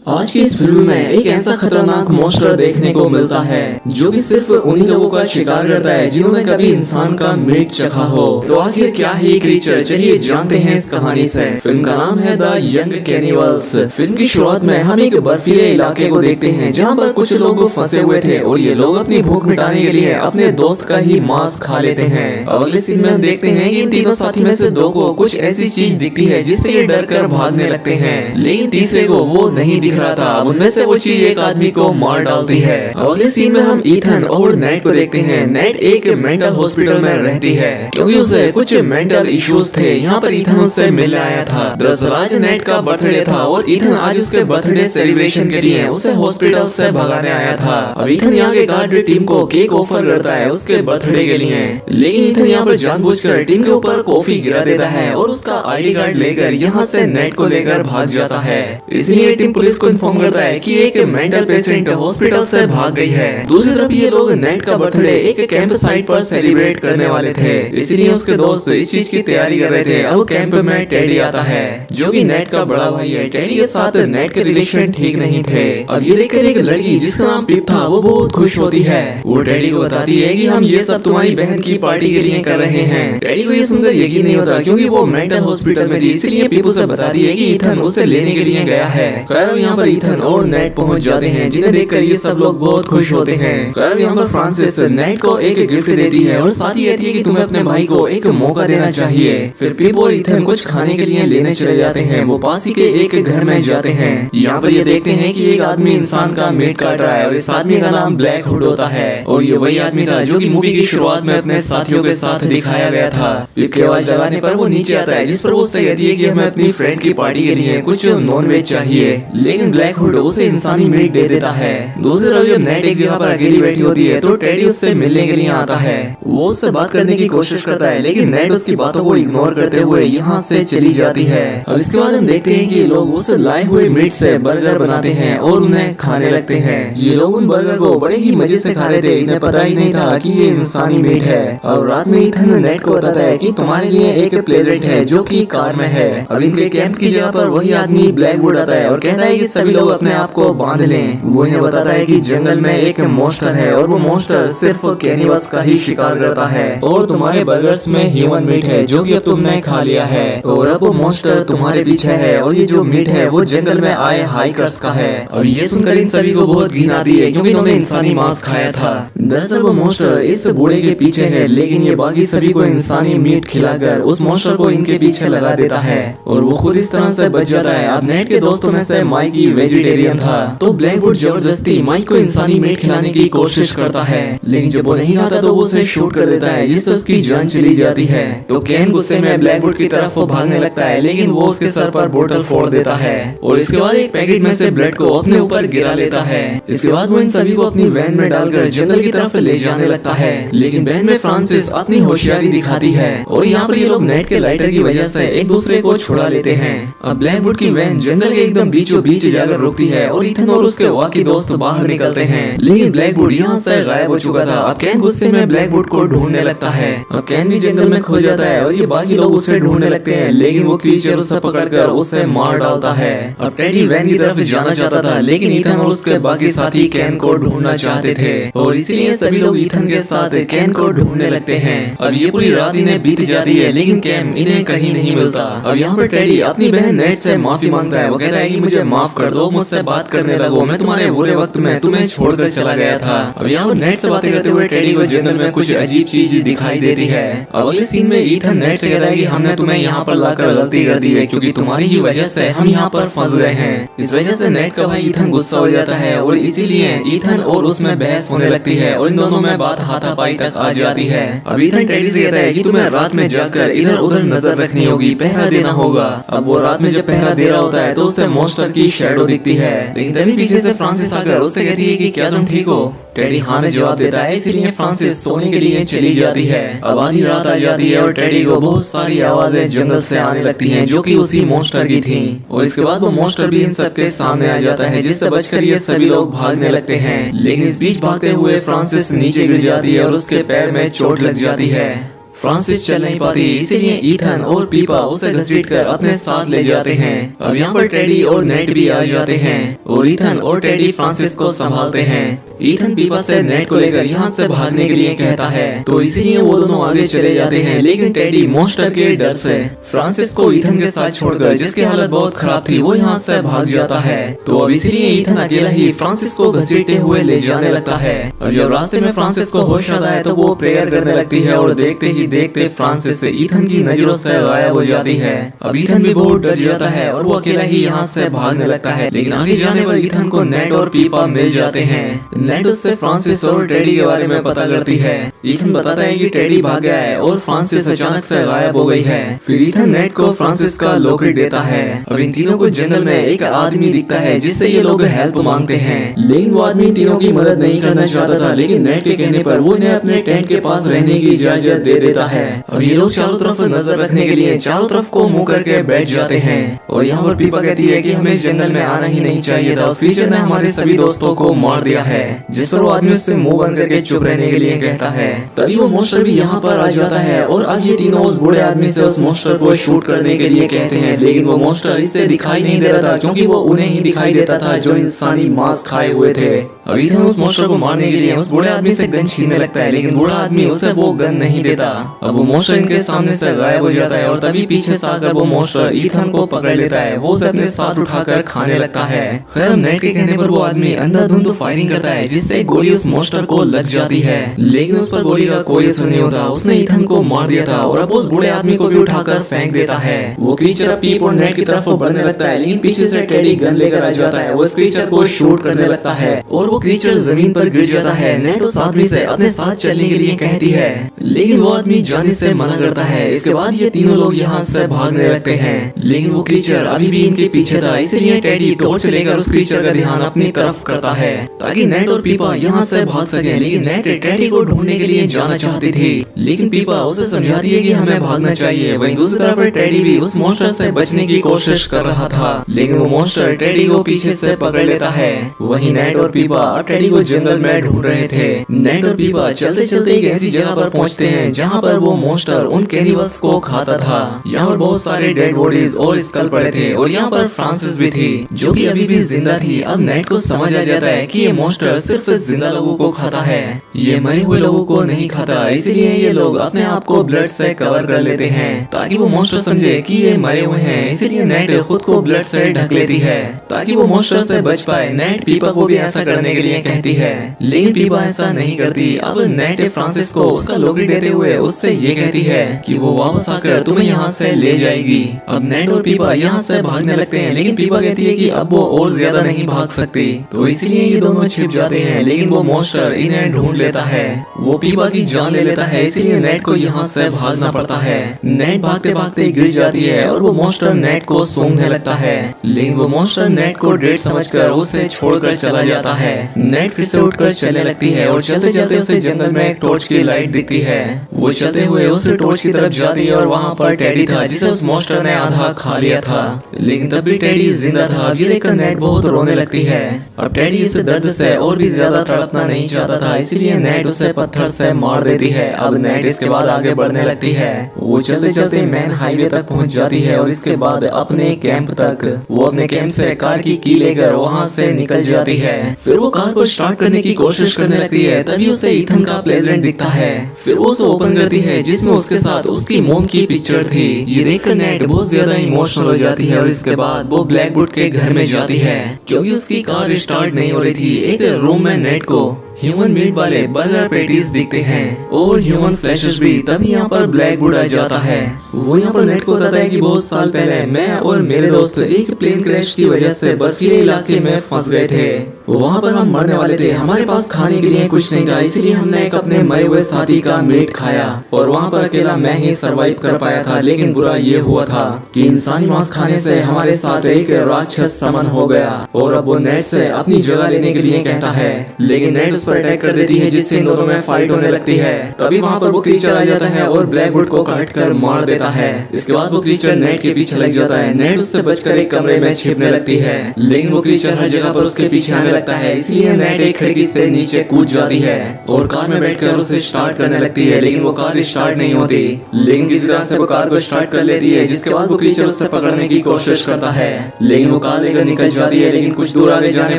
आज की इस फिल्म में एक ऐसा खतरनाक मॉन्स्टर देखने को मिलता है जो कि सिर्फ उन्हीं लोगों का शिकार करता है जिन्होंने कभी इंसान का मीट चखा हो। तो आखिर क्या है ये क्रीचर, चलिए जानते हैं इस कहानी से। फिल्म का नाम है द यंग कैनिबल्स। फिल्म की शुरुआत में हम एक बर्फीले इलाके को देखते हैं जहाँ पर कुछ लोग फंसे हुए थे और ये लोग अपनी भूख मिटाने के लिए अपने दोस्त का ही मांस खा लेते हैं। अगले सीन में हम देखते हैं कि इन तीनों साथी में से दो को कुछ ऐसी चीज दिखती है जिससे ये डर कर भागने लगते हैं, लेकिन तीसरे को वो नहीं दिख रहा था। उनमें से वो चीज एक आदमी को मार डालती है। अगले सीन में हम ईथन और नेट को देखते हैं। नेट एक मेंटल हॉस्पिटल में रहती है क्योंकि उसे कुछ मेंटल इश्यूज थे। यहाँ पर ईथन उससे मिलने आया था। दरअसल आज नेट का बर्थडे था और ईथन आज उसके बर्थडे सेलिब्रेशन के लिए उसे हॉस्पिटल से भगाने आया था। अब ईथन यहाँ के गार्ड टीम को केक ऑफर करता है उसके बर्थडे के लिए, लेकिन ईथन यहाँ पर जानबूझकर टीम के ऊपर कॉफी गिरा देता है और उसका आईडी कार्ड लेकर यहाँ से नेट को लेकर भाग जाता है। इसलिए टीम पुलिस को इन्फॉर्म करता है कि एक मेंटल पेशेंट हॉस्पिटल से भाग गई है। दूसरी तरफ ये लोग नेट का बर्थडे एक कैंप साइट पर सेलिब्रेट करने वाले थे, इसलिए उसके दोस्त इस चीज की तैयारी कर रहे थे। अब कैंप में टेडी आता है जो कि नेट का बड़ा भाई है। टेडी के साथ नेट के रिलेशन ठीक नहीं थे। अब ये देखकर एक लड़की जिसका नाम पिप था वो बहुत खुश होती है। वो टेडी को बताती है कि हम ये सब तुम्हारी बहन की पार्टी के लिए कर रहे हैं। टेडी को ये सुनकर यकीन नहीं होता क्योंकि वो मेंटल हॉस्पिटल में थी, इसलिए पिप उसे बताती है कि ईथन उसे लेने के लिए गया है। खैर यहाँ पर ईथन और नेट पहुंच जाते हैं जिन्हें देखकर ये सब लोग बहुत खुश होते हैं। खैर यहाँ पर फ्रांसिस नेट को एक गिफ्ट देती है और साथ ही कहती है कि तुम्हें अपने भाई को एक मौका देना चाहिए। फिर पिप और ईथन कुछ खाने के लिए लेने चले जाते हैं। वो पास ही के एक घर में जाते हैं। यहाँ पर ये देखते हैं कि एक आदमी इंसान का मीट काट रहा है और इस आदमी का नाम ब्लैक हुड होता है और ये वही आदमी था जो कि मूवी की शुरुआत में अपने साथियों के साथ दिखाया गया था। पिप की आवाज लगाने पर वो नीचे आता है जिस पर वो उससे कहती है कि हमें अपनी फ्रेंड की पार्टी के लिए कुछ नॉन वेज चाहिए, लेकिन ब्लैक हुड उसे इंसानी मीट दे देता है। दूसरी तरफ जब नेट एक जगह पर अकेली बैठी होती है तो टेडी उससे मिलने के लिए आता है। वो उससे बात करने की कोशिश करता है लेकिन नेट उसकी बातों को इग्नोर करते हुए यहाँ से चली जाती है। अब इसके बाद हम देखते हैं कि ये लोग उस लाए हुए मीट से बर्गर बनाते हैं और उन्हें खाने लगते हैं। ये लोग उन बर्गर को बड़े ही मजे से खा रहे थे, इन्हें पता ही नहीं था कि ये इंसानी मीट है। और रात में ईथन नेट को बताता है कि तुम्हारे लिए एक प्लेजेंट है जो कि कार में है। अब इनके कैंप की जगह पर वही आदमी ब्लैकवुड आता है और कहता है कि सभी लोग अपने आप को बांध लें। वो इन्हें बताता है कि जंगल में एक मॉन्स्टर है और वो मॉन्स्टर सिर्फ कैनिबल्स का ही शिकार करता है और तुम्हारे बर्गर्स में ह्यूमन मीट है जो कि अब तुमने खा लिया है और अब वो मॉन्स्टर तुम्हारे पीछे है और ये जो मीट है वो जंगल में आए हाइकर्स का है। अब ये सुनकर इन सभी को बहुत घिन आती है क्योंकि इन्होंने इंसानी मांस खाया था। दरअसल वो मॉन्स्टर इस बूढ़े के पीछे है, लेकिन ये बाकी सभी को इंसानी मीट खिलाकर उस मॉन्स्टर को इनके पीछे लगा देता है और वो खुद इस तरह से बच जाता है। अब नेट के दोस्तों में से माइक वेजिटेरियन था तो ब्लैकवुड जबरदस्ती माइक को इंसानी मीट खिलाने की कोशिश करता है, लेकिन जब वो नहीं आता तो वो उसे शूट कर देता है जिससे उसकी जान चली जाती है। तो केन गुस्से में ब्लैकवुड की तरफ वो भागने लगता है, लेकिन वो उसके सर पर बोतल फोड़ देता है और इसके बाद एक पैकेट में से ब्लड को अपने ऊपर गिरा लेता है। इसके बाद वो इन सभी को अपनी वैन में डालकर जंगल की तरफ ले जाने लगता है, लेकिन वैन में फ्रांसिस अपनी होशियारी दिखाती है और यहाँ पर ये लोग नेट के लाइटर की वजह से एक दूसरे को छुड़ा लेते हैं। अब ब्लैकवुड की वैन जंगल के एकदम बीचों बीच जाकर रुकती है और ईथन और उसके बाकी दोस्त बाहर निकलते हैं, लेकिन ब्लैकवुड यहाँ से गायब हो चुका था। अब कैन गुस्से में ब्लैकवुड को ढूंढने लगता है। अब कैन भी जंगल में खो जाता है और ये बाकी लोग उसे ढूंढने लगते हैं, लेकिन वो क्रीचर उसे पकड़कर उसे मार डालता है। अब टेडी वैन की तरफ जाना चाहता था, लेकिन ईथन और उसके बाकी साथी कैन को ढूंढना चाहते थे और इसीलिए सभी लोग ईथन के साथ कैन को ढूंढने लगते हैं। अब ये पूरी रात इन्हें बीत जाती है, लेकिन कैन इन्हें कहीं नहीं मिलता। अब यहाँ पर टेडी अपनी बहन नेट से माफी मांगता है। वो कहता है कि मुझे माफ कर दो, मुझसे बात करने लगो, मैं तुम्हारे बुरे वक्त में तुम्हें छोड़कर चला गया था। अब यहाँ पर नेट से बातें करते हुए टेडी को जंगल में कुछ अजीब चीज दिखाई देती है। अब अगले सीन में ईथन नेट से कहता है कि हमने तुम्हें यहाँ पर लाकर गलती कर दी है क्योंकि तुम्हारी ही वजह से हम यहाँ पर फंस गए हैं। इस वजह से नेट का भाई ईथन गुस्सा हो जाता है और इसीलिए ईथन और उसमें बहस होने लगती है और इन दोनों में बात हाथापाई तक आ जाती है। अब ईथन टेडी से कहता है कि तुम्हें रात में जाकर इधर उधर नजर रखनी होगी, पहरा देना होगा। अब वो रात में जब पहरा दे रहा होता है तो उसे मॉन्स्टर की शैडो दिखती है, लेकिन तभी पीछे से फ्रांसिस आकर उससे कहती है कि क्या तुम ठीक हो। टेडी हाँ में जवाब देता है, इसीलिए फ्रांसिस सोने के लिए चली जाती है। अब आधी रात आ जाती है और टेडी को बहुत सारी आवाजें जंगल से आने लगती हैं जो कि उसी मॉन्स्टर की थी और इसके बाद वो मॉन्स्टर भी इन सबके सामने आ जाता है जिससे बचकर ये सभी लोग भागने लगते हैं, लेकिन इस बीच भागते हुए फ्रांसिस नीचे गिर जाती है और उसके पैर में चोट लग जाती है। फ्रांसिस चल नहीं पाती, इसीलिए ईथन और पीपा उसे घसीटकर अपने साथ ले जाते हैं। अब यहाँ पर टेडी और नेट भी आ जाते हैं और ईथन और टेडी फ्रांसिस को संभालते हैं। ईथन पीपा से नेट को लेकर यहाँ से भागने के लिए कहता है, तो इसीलिए वो दोनों आगे चले जाते हैं। लेकिन टेडी मॉन्स्टर के डर से फ्रांसिस को ईथन के साथ छोड़कर, जिसकी हालत बहुत खराब थी, वो यहाँ से भाग जाता है। तो अब इसीलिए ईथन अकेला ही फ्रांसिस को घसीटते हुए ले जाने लगता है। और जब रास्ते में फ्रांसिस को होश आता है तो वो प्रेयर करने लगती है और देखते ही देखते फ्रांसिस ईथन की नजरों से गायब हो जाती है। अब ईथन भी बहुत डर जाता है और वो अकेला ही यहाँ से भागने लगता है। लेकिन आगे जाने पर ईथन को नेट और पीपा मिल जाते हैं। नेट उससे फ्रांसिस और टेडी के बारे में पता करती है। ईथन बताता है कि टेडी भाग गया है और फ्रांसिस अचानक से गायब हो गई है। फिर ईथन नेट को फ्रांसिस का लॉकेट देता है। अब इन तीनों को जंगल में एक आदमी दिखता है जिससे ये लोग हेल्प मांगते हैं। लेकिन वो आदमी तीनों की मदद नहीं करना चाहता था, लेकिन नेट के कहने पर वो इन्हें अपने टेंट के पास रहने की इजाजत दे देता है। अब ये लोग चारों तरफ नजर रखने के लिए चारों तरफ को मुंह करके बैठ जाते हैं। और यहाँ पर पीपा कहती है कि हमें जंगल में आना ही नहीं चाहिए था, उस क्रीचर ने हमारे सभी दोस्तों को मार दिया है। जिस पर वो आदमी उससे मुंह बंद करके चुप रहने के लिए कहता है। तभी वो मॉन्स्टर भी यहाँ पर आ जाता है और अब ये तीनों उस बूढ़े आदमी से उस मॉन्स्टर को शूट करने के लिए कहते हैं। लेकिन वो मॉन्स्टर इससे दिखाई नहीं दे रहा था, क्योंकि वो उन्हें ही दिखाई देता था जो इंसानी मांस खाए हुए थे। अब ईथन उस मॉन्स्टर को मारने के लिए उस बूढ़े आदमी से गन छीनने लगता है, लेकिन बूढ़ा आदमी उसे वो गन नहीं देता। अब वो मॉन्स्टर इनके सामने से गायब हो जाता है और तभी पीछे से आकर वो मॉन्स्टर ईथन को पकड़ लेता है। वो उसे अपने साथ उठाकर खाने लगता है। खैर नेट के कहने पर वो आदमी अंधाधुंध फायरिंग करता है, जिससे गोली उस मॉन्स्टर को लग जाती है। लेकिन उस पर गोली का कोई असर नहीं होता, उसने ईथन को मार दिया था और अब उस बूढ़े आदमी को भी उठाकर फेंक देता है। वो क्रीचर पीप और नेट की तरफ बढ़ने लगता है, लेकिन पीछे से टेडी गन लेकर आ जाता है। वो इस क्रीचर को शूट करने लगता है और वो क्रीचर जमीन पर गिर जाता है। नेट उस आदमी से अपने साथ चलने के लिए कहती है, लेकिन वो आदमी जाने से मना करता है। इसके बाद ये तीनों लोग यहाँ से भागने लगते हैं, लेकिन वो क्रीचर अभी भी इनके पीछे था। इसलिए टेडी टॉर्च लेकर उस क्रीचर का ध्यान अपनी तरफ करता है ताकि नेट और पीपा यहाँ से भाग सके। लेकिन नेट टेडी को ढूंढने के लिए जाना चाहती थी, लेकिन पीपा उसे समझाती है कि हमें भागना चाहिए। वहीं दूसरी तरफ टेडी भी उस मॉन्स्टर से बचने की कोशिश कर रहा था, लेकिन वो मॉन्स्टर टेडी को पीछे से पकड़ लेता है। वहीं नेट और पीपा टेडी को जंगल में ढूंढ रहे थे। नेट और पीपा चलते चलते एक ऐसी जगह पर पहुंचते हैं जहां पर वो मॉन्स्टर उन कैनिबल्स को खाता था। यहाँ पर बहुत सारे डेड बॉडीज और स्कल पड़े थे और यहाँ पर फ्रांसिस भी थी, जो कि अभी भी जिंदा थी। अब नेट को समझ आ जाता है कि ये मॉन्स्टर सिर्फ जिंदा लोगों को खाता है, ये मरे हुए लोगों को नहीं खाता। इसीलिए ये लोग अपने आप को ब्लड से कवर कर लेते हैं ताकि वो मॉन्स्टर समझे कि ये मरे हुए हैं। इसीलिए नेट खुद को ब्लड से ढक लेती है ताकि वो मॉन्स्टर से बच पाए। नेट पीपा को भी ऐसा करने के लिए कहती है, लेकिन पीपा ऐसा नहीं करती। अब नेट फ्रांसिस को उसका लॉकेट देते हुए उससे ये कहती है कि वो वापस आकर तुम्हें यहाँ से ले जाएगी। अब नेट और पीपा यहाँ से भागने लगते हैं, लेकिन पीपा कहती है कि अब वो और ज्यादा नहीं भाग सकती, तो इसलिए ये दोनों छिप जाते हैं। लेकिन वो मॉन्स्टर इन्हें ढूंढ लेता है, वो पीपा की जान ले लेता है। इसीलिए नेट को यहाँ से भागना पड़ता है। नेट भागते भागते गिर जाती है और वो मॉन्स्टर नेट को सूंघने लगता है, लेकिन वो मॉन्स्टर नेट को डेड समझकर उसे छोड़कर चला जाता है। नेट फिर से उठकर चलने लगती है और चलते चलते उसे जंगल में एक टॉर्च की लाइट दिखती है। वो चलते हुए उस टॉर्च की तरफ जाती है और वहाँ पर टेडी था जिसे उस मॉन्स्टर ने आधा खा लिया था, लेकिन तब भी टेडी जिंदा था। अब ये देखकर नेट बहुत रोने लगती है। अब टेडी इस दर्द से और भी ज्यादा तड़पना नहीं चाहता था, इसीलिए नेट उसे पत्थर से मार देती है। अब नेट इसके बाद आगे बढ़ने लगती है। वो चलते चलते मेन हाईवे तक पहुँच जाती है और इसके बाद अपने कैंप तक। वो अपने कैंप से कार की की लेकर वहाँ से निकल जाती है। फिर वो कार को स्टार्ट करने की कोशिश करने लगती है, तभी उसे ईथन का प्रेजेंट दिखता है। फिर वो उसे ओपन करती है जिसमें उसके साथ उसकी मोम की पिक्चर थी। ये देखकर नेट बहुत ज्यादा इमोशनल हो जाती है और इसके बाद वो ब्लैकवुड के घर में जाती है क्योंकि उसकी कार स्टार्ट नहीं हो रही थी। एक रूम में नेट को ह्यूमन मीट वाले बर्गर पैटीज दिखते हैं और ह्यूमन फ्लैशेस भी। तभी यहाँ पर ब्लैकवुड आ जाता है। वो यहाँ पर नेट को बताता है कि बहुत साल पहले मैं और मेरे दोस्त एक प्लेन क्रैश की वजह से बर्फीले इलाके में फंस गए थे। वहाँ पर हम मरने वाले थे, हमारे पास खाने के लिए कुछ नहीं था, इसलिए हमने एक अपने मरे हुए साथी का मीट खाया और वहाँ पर अकेला मैं ही सरवाइव कर पाया था। लेकिन बुरा ये हुआ था कि इंसानी मांस खाने से हमारे साथ एक राक्षस समन हो गया और अब वो नेट से अपनी जगह लेने के लिए कहता है, लेकिन नेट उस पर अटैक कर देती है, जिससे इन दोनों में फाइट होने लगती है। तभी वहाँ पर वो क्रीचर आ जाता है और ब्लैकवुड को काट कर मार देता है। इसके बाद वो क्रीचर नेट के पीछे लग जाता है। नेट उससे बचकर एक कमरे में छिपने लगती है, लेकिन वो क्रीचर हर जगह पर उसके पीछे आने लगता है, इसलिए नेट एक खिड़की से नीचे कूद जाती है और कार में बैठकर उसे स्टार्ट करने लगती है, लेकिन वो कार स्टार्ट नहीं होती। लेकिन किसी तरह से वो कार को स्टार्ट कर लेती है, जिसके बाद वो क्रीचर उससे पकड़ने की कोशिश करता है, लेकिन वो कार लेकर निकल जाती है। लेकिन कुछ दूर आगे जाने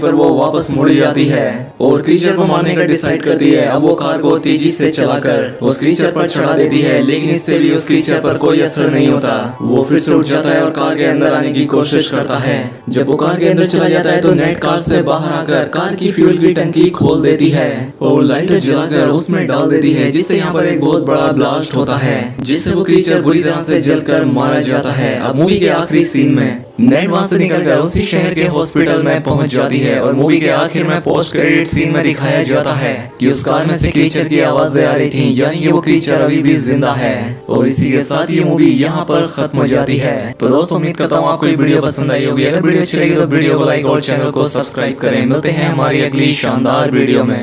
पर वो वापस मुड़ जाती है और क्रीचर को मारने का डिसाइड करती है। अब वो कार को तेजी से चलाकर उस क्रीचर पर चढ़ा देती है, लेकिन इससे भी उस क्रीचर पर कोई असर नहीं होता। वो फिर से उठ जाता है और कार के अंदर आने की कोशिश करता है। जब वो कार के अंदर चला जाता है तो नेट कार से बाहर आकर कार की फ्यूल की टंकी खोल देती है और लाइटर जलाकर उसमें डाल देती है, जिससे यहाँ पर एक बहुत बड़ा ब्लास्ट होता है, जिससे वो क्रीचर बुरी तरह से जलकर मारा जाता है। अब मूवी के आखिरी सीन में नेट वहाँ से निकलकर उसी शहर के हॉस्पिटल में पहुंच जाती है और मूवी के आखिर में पोस्ट क्रेडिट सीन में दिखाया जाता है कि उस कार में से क्रीचर की आवाजें आ रही थी, यानी कि वो क्रीचर अभी भी जिंदा है। और इसी के साथ ये मूवी यहाँ पर खत्म हो जाती है। तो दोस्तों, उम्मीद करता हूँ आपको ये वीडियो पसंद आई होगी। अगर वीडियो अच्छी लगी तो वीडियो को लाइक और चैनल को सब्सक्राइब करें। मिलते हैं हमारी अगली शानदार वीडियो में।